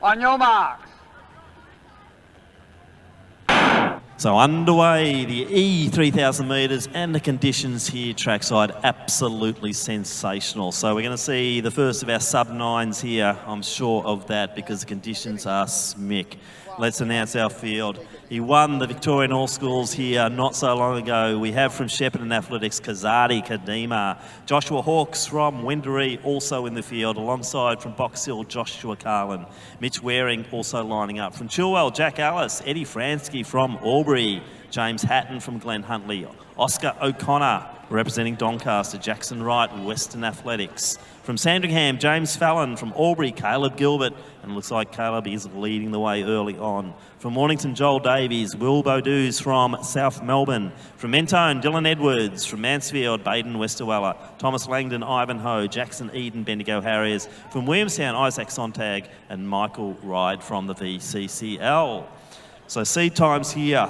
On your marks. So underway, the E 3,000 metres and the conditions here trackside, absolutely sensational. So we're going to see the first of our sub-9s here. I'm sure of that because the conditions are smick. Let's announce our field. He won the Victorian All Schools here not so long ago. We have from Shepparton Athletics, Kazadi Kadima. Joshua Hawkes from Wendouree also in the field, alongside from Box Hill, Joshua Carlin. Mitch Waring also lining up. From Chilwell, Jack Ellis, Eddie Fransky from Albury, James Hatton from Glen Huntley, Oscar O'Connor representing Doncaster, Jackson Wright, Western Athletics. From Sandringham, James Fallon. From Albury, Caleb Gilbert. And it looks like Caleb is leading the way early on. From Mornington, Joel Davies. Will Beaudouz from South Melbourne. From Mentone, Dylan Edwards. From Mansfield, Baden Westerweller. Thomas Langdon, Ivanhoe. Jackson Eden, Bendigo Harriers. From Williamstown, Isaac Sontag. And Michael Ride from the VCCL. So seed times here.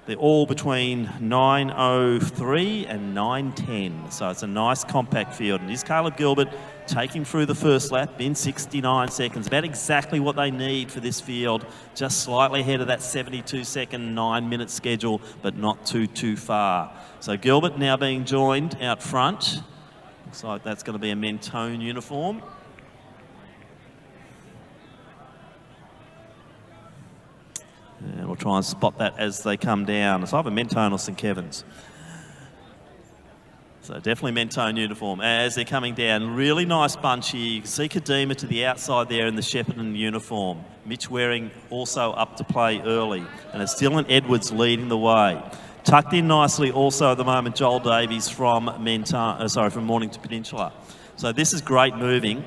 They're all between 9:03 and 9:10. So it's a nice compact field. And here's Caleb Gilbert taking through the first lap in 69 seconds. About exactly what they need for this field. Just slightly ahead of that 72-second 9-minute schedule, but not too far. So Gilbert now being joined out front. Looks like that's going to be a Mentone uniform. And we'll try and spot that as they come down. It's either Mentone or St Kevin's. So definitely Mentone uniform as they're coming down. Really nice bunch here. You can see Kadima to the outside there in the Shepparton uniform. Mitch Waring also up to play early. And it's Dylan Edwards leading the way. Tucked in nicely also at the moment, Joel Davies from from Mornington Peninsula. So this is great moving.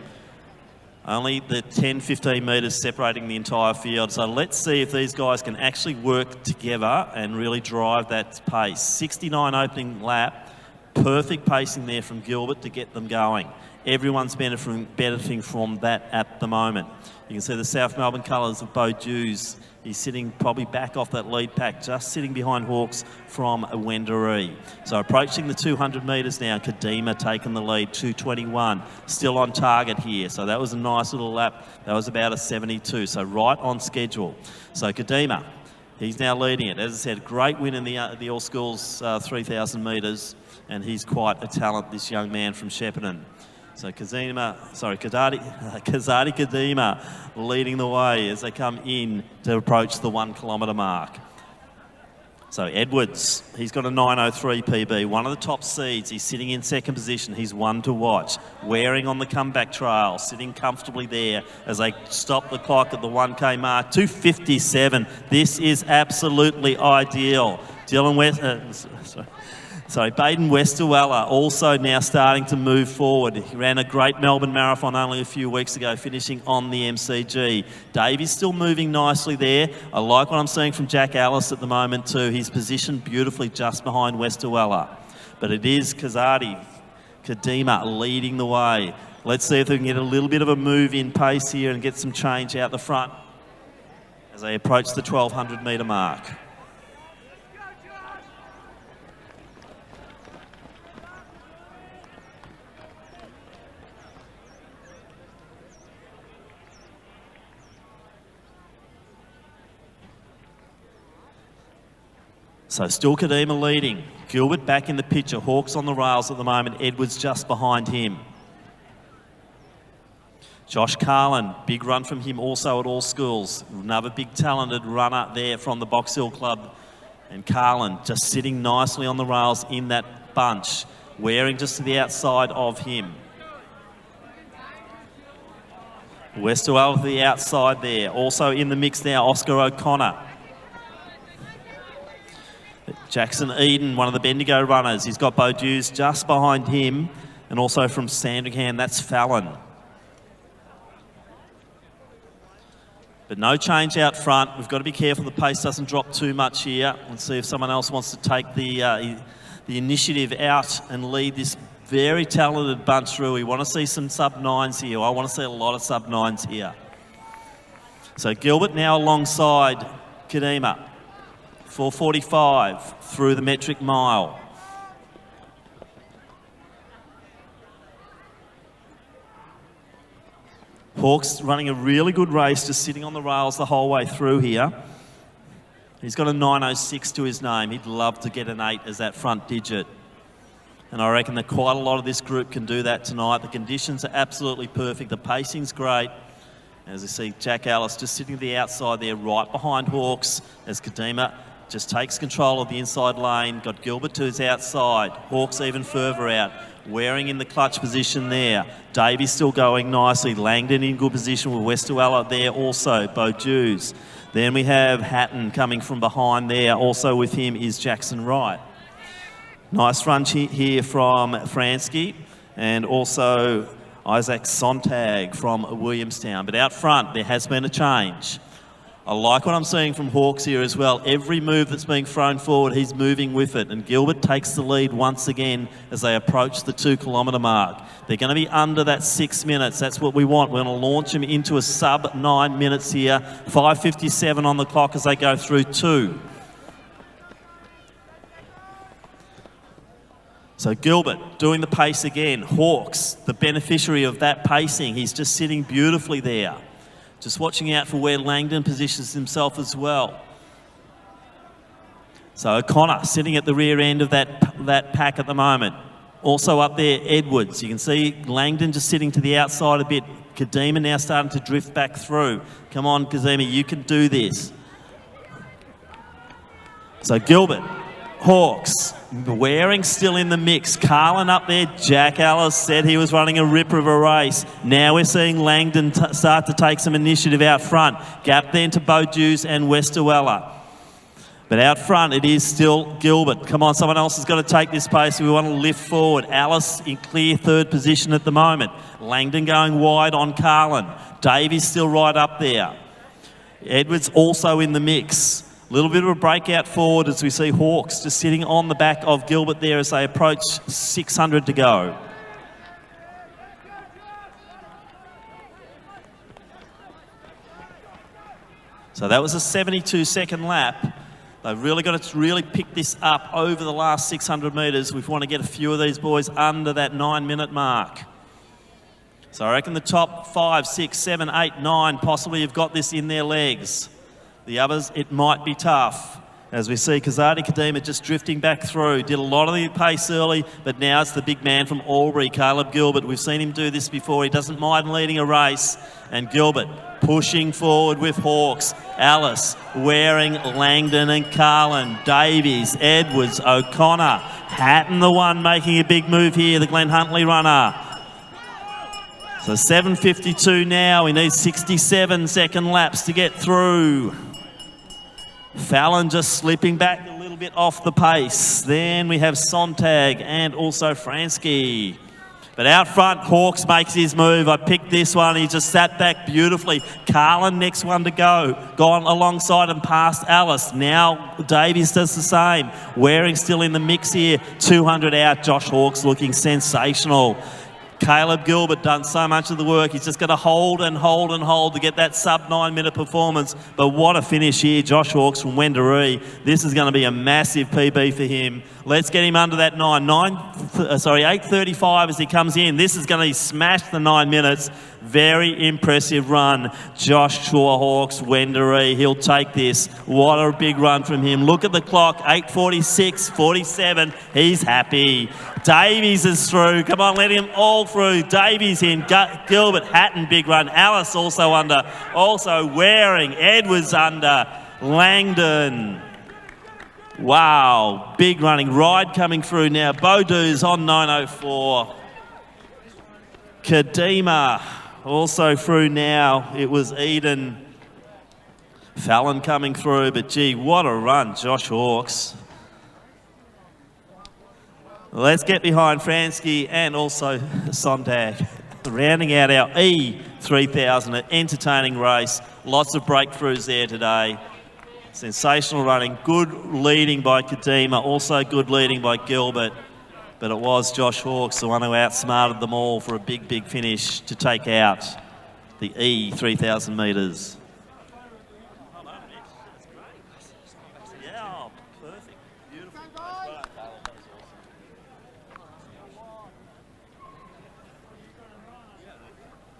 Only the 10-15 metres separating the entire field. So let's see if these guys can actually work together and really drive that pace. 69 opening lap. Perfect pacing there from Gilbert to get them going. Everyone's benefiting from that at the moment. You can see the South Melbourne colours of Beaudouz. He's sitting probably back off that lead pack, just sitting behind Hawkes from Wendouree. So approaching the 200 metres now, Kadima taking the lead, 2:21. Still on target here, so that was a nice little lap. That was about a 72, so right on schedule. So Kadima, he's now leading it. As I said, great win in the All Schools 3,000 metres, and he's quite a talent, this young man from Shepparton. So Kazadi Kadima leading the way as they come in to approach the 1 kilometre mark. So Edwards, he's got a 9:03 PB, one of the top seeds. He's sitting in second position. He's one to watch. Waring on the comeback trail, sitting comfortably there as they stop the clock at the 1K mark. 2:57. This is absolutely ideal. Baden Westerweller also now starting to move forward. He ran a great Melbourne Marathon only a few weeks ago, finishing on the MCG. Davey's still moving nicely there. I like what I'm seeing from Jack Ellis at the moment too. He's positioned beautifully just behind Westerweller. But it is Kazadi Kadima leading the way. Let's see if they can get a little bit of a move in pace here and get some change out the front as they approach the 1,200 metre mark. So still Kadima leading. Gilbert back in the picture. Hawkes on the rails at the moment. Edwards just behind him. Josh Carlin, big run from him also at All Schools. Another big talented runner there from the Box Hill Club. And Carlin just sitting nicely on the rails in that bunch. Waring just to the outside of him. Westerwell to the outside there. Also in the mix now, Oscar O'Connor. Jackson Eden, one of the Bendigo runners. He's got Beaudouz just behind him. And also from Sandringham, that's Fallon. But no change out front. We've got to be careful the pace doesn't drop too much here. Let's see if someone else wants to take the initiative out and lead this very talented bunch through. We want to see some sub-9s here. I want to see a lot of sub-9s here. So Gilbert now alongside Kadima. 4:45 through the metric mile. Hawks running a really good race, just sitting on the rails the whole way through here. He's got a 9.06 to his name. He'd love to get an 8 as that front digit. And I reckon that quite a lot of this group can do that tonight. The conditions are absolutely perfect. The pacing's great. As you see, Jack Ellis just sitting to the outside there, right behind Hawks, as Kadima just takes control of the inside lane. Got Gilbert to his outside. Hawks even further out. Waring in the clutch position there. Davies still going nicely. Langdon in good position with Westerwella there also. Beaujus. Then we have Hatton coming from behind there. Also with him is Jackson Wright. Nice run here from Fransky, and also Isaac Sontag from Williamstown. But out front, there has been a change. I like what I'm seeing from Hawks here as well. Every move that's being thrown forward, he's moving with it. And Gilbert takes the lead once again as they approach the 2 kilometre mark. They're going to be under that 6 minutes. That's what we want. We're going to launch them into a sub 9 minutes here. 5:57 on the clock as they go through 2. So Gilbert doing the pace again. Hawks, the beneficiary of that pacing. He's just sitting beautifully there. Just watching out for where Langdon positions himself as well. So O'Connor sitting at the rear end of that pack at the moment. Also up there, Edwards. You can see Langdon just sitting to the outside a bit. Kadima now starting to drift back through. Come on, Kazemi, you can do this. So Gilbert, Hawks, Waring still in the mix. Carlin up there. Jack Ellis said he was running a ripper of a race. Now we're seeing Langdon start to take some initiative out front. Gap then to Beaujus and Westerwella. But out front, it is still Gilbert. Come on, someone else has got to take this pace. We want to lift forward. Alice in clear third position at the moment. Langdon going wide on Carlin. Davies still right up there. Edwards also in the mix. A little bit of a breakout forward as we see Hawks just sitting on the back of Gilbert there as they approach 600 to go. So that was a 72-second lap. They've really got to pick this up over the last 600 metres. We want to get a few of these boys under that 9-minute mark. So I reckon the top 5, 6, 7, 8, 9 possibly have got this in their legs. The others, it might be tough. As we see Kazadi Kadima just drifting back through. Did a lot of the pace early, but now it's the big man from Albury, Caleb Gilbert. We've seen him do this before. He doesn't mind leading a race. And Gilbert pushing forward with Hawks. Alice, Waring, Langdon and Carlin. Davies, Edwards, O'Connor. Hatton the one making a big move here, the Glen Huntley runner. So 7:52 now. We need 67-second laps to get through. Fallon just slipping back a little bit off the pace. Then we have Sontag and also Fransky. But out front, Hawks makes his move. I picked this one. He just sat back beautifully. Carlin, next one to go. Gone alongside and past Alice. Now Davies does the same. Waring still in the mix here. 200 out. Josh Hawks looking sensational. Caleb Gilbert done so much of the work. He's just got to hold and hold and hold to get that sub 9-minute performance. But what a finish here. Josh Hawks from Wendouree. This is going to be a massive PB for him. Let's get him under that 8:35 as he comes in. This is going to smash the 9 minutes. Very impressive run. Joshua Hawks, Wendouree. He'll take this. What a big run from him. Look at the clock. 8:46, 47. He's happy. Davies is through. Come on, let him all through. Davies in. Gilbert, Hatton, big run. Alice also under. Also Waring. Edwards under. Langdon. Wow. Big running. Ride coming through now. Beaujus on 9:04. Kadima also through now. It was Eden. Fallon coming through. But gee, what a run, Josh Hawks. Let's get behind Fransky and also Sontag. Rounding out our E3000, an entertaining race. Lots of breakthroughs there today. Sensational running. Good leading by Kadima. Also good leading by Gilbert. But it was Josh Hawks, the one who outsmarted them all for a big, big finish to take out the E3000 metres.